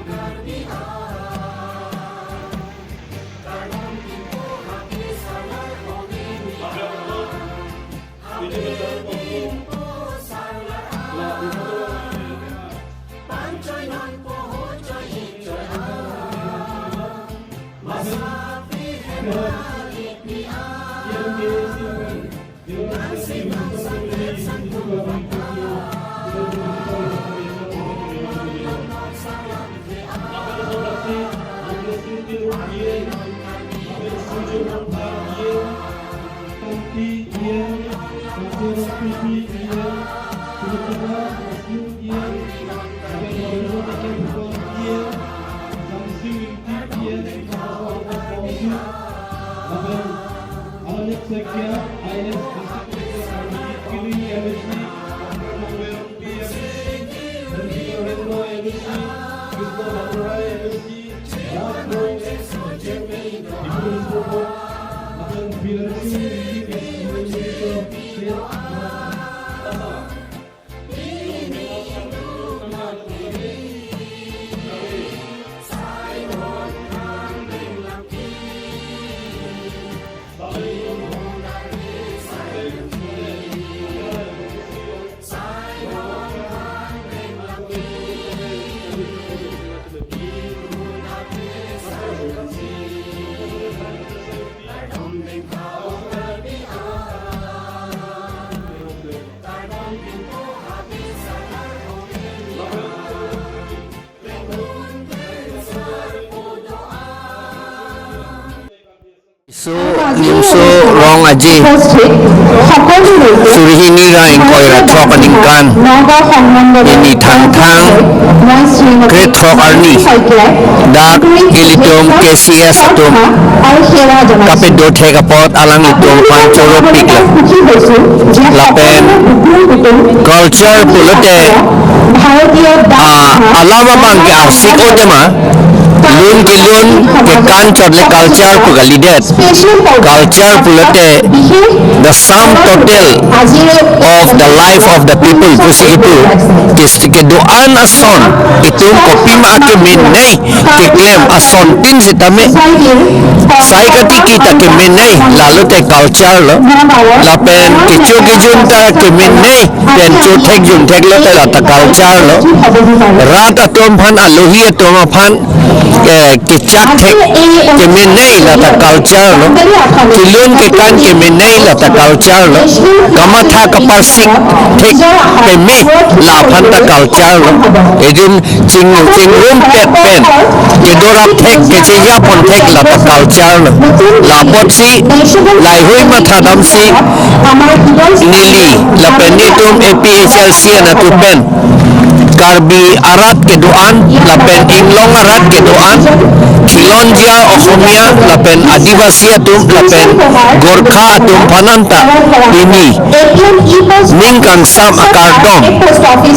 Karbi Nimso rong aji surihini ra ingkoi ra thok aningkan ini thang kre thok arni dak ilitom KCS atom kape do theka pot alang itom panchoro pikla lapen culture pulote alama bangke asik otema lun ke kan chodle culture pugalidet culture pulote the sum total of the life of the people pusi itu ke doan ason itu kopi ma ke menai ke claim ason tin sitame sai kati kita ke menai lalu te culture lo lapen ke choke junta ke menai pen chothek junthek lo te la culture lo rat atom phan alohi atom phan ke chak thek ke menai la ta culture lo kilun ke kan ke menai la ta culture lo kamatha kapasik thek ke me la phan ta culture lo edin ching room pet pen ke dorap thek ke cheya pon thek la ta culture lo la pot si lai hui ma thadam si nili la penitum APHLC na tu pen Karbi arat ke doan lapen inglong arat ke doan Khilonjia Ohomia lapen Adivasi atum lapen Gorkha atum pananta ini ningkang sam akardom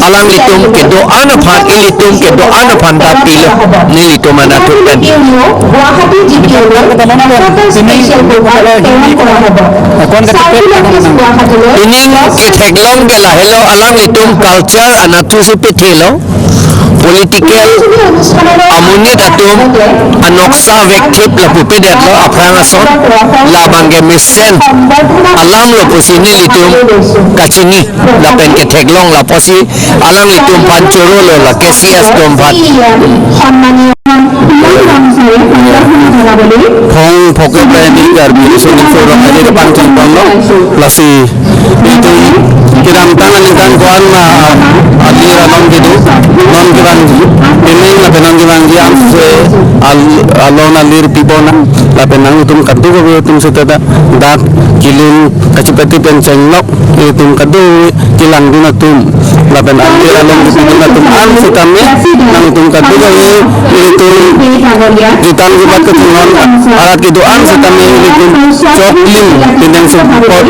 alang litum ke doan aphan ilitum ke doan aphan tapil ni litum anatu pen ini ke theglong ke lahelo alang litum culture anatu sipit hello political amunit atum anoksa vektip la pupidet lo aprangason la bangge misen alam lo posini litum kachini la pen ke theglong la posi alam litum panchoro lo la KCS tombat phong phoke pani Karbi sini foro aje depan cempong lo lasi itu kiram tangan ikan kuan ma alira non gitu non kiran ini la penang kiran diam se alon alir pipona la penang tum kadu ko tum setata dak kilin kacipati pencenglok tum kadu kilang duna tum la penang alira non gitu tum an sitame nang tum kadu ko itu ditan kibat ketungon alat kiduan sitame tum cokling pinang support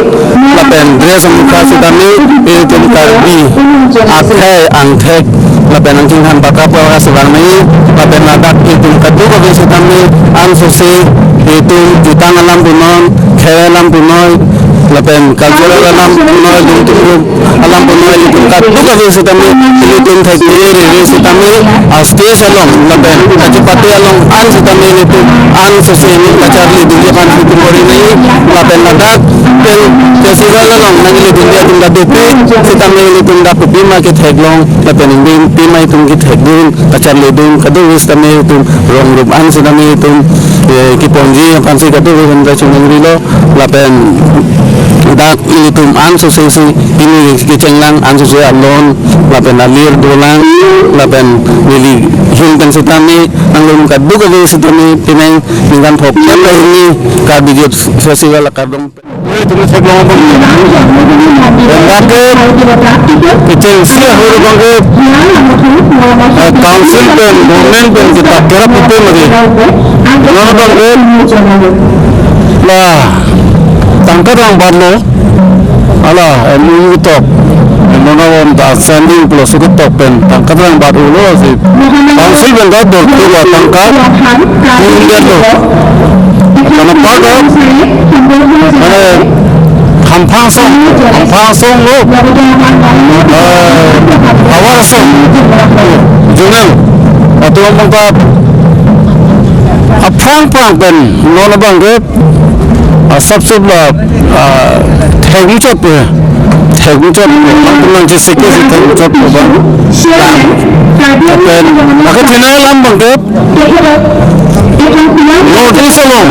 la pen dress muka sitame tum Karbi akhai angthek lapen angking han bakapol kasabarmai lapen ladak itu kadu ko sitame an sose itu jutang alam punon khelam punoy lapen cultural alam punoy duntu alam punoy itu kadu ko sitame itu thek re sitame aste salong lapen kacipati along an sitame itu an sose ni kacari dunia kan itu bori nai lapen ladak pen festival along nangili dunia tum kadu pe sitame itu dak bima ke theglong lapen ingin pima itu ke thegdun kacari dun kadu sitame itu rong rup an sitame itu kiponji pansi katu kan ka chunang rilo lapen dak ilitum an sosesi ini kecenglang an sosesi alon lapen alir dolang lapen nili hilkan sitani anglum kadu kadu sitani pineng dengan pop ini Karbi festival kadong itu sekolah bangkit kecil sih huru bangkit council dan government dan kita kira itu lagi mana bangkit lah tangkap orang baru alah ini top mana orang tak sending plus itu top pen tangkap orang baru lo sih council bangkit dua tangkap kemudian lo karena pada mana hampasong lo awasong junang atau mengkap apang pen nona bangkit सबसे 태국적 한국랑 제세계에서 태국적 dan maka tina lambang ke Longri Solong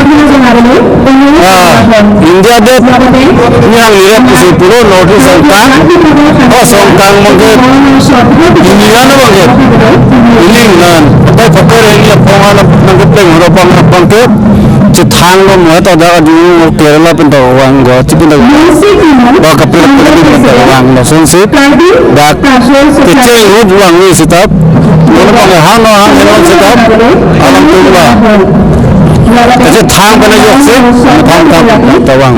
India dek yang lihat di situ Longri Songkang Songkang mungkin ini kan mungkin ini kan tapi fakir ini pengen nangkep pengen bangkit thang lo mua tao đã đi Kerala bên tàu hoàng gõ chỉ bên tàu bao cặp bên tàu hoàng là xuống xếp đã cái chơi hút hoàng như xịt tấp nó còn là hang nó xịt tấp làm tung là cái thang bên này xếp thang tàu hoàng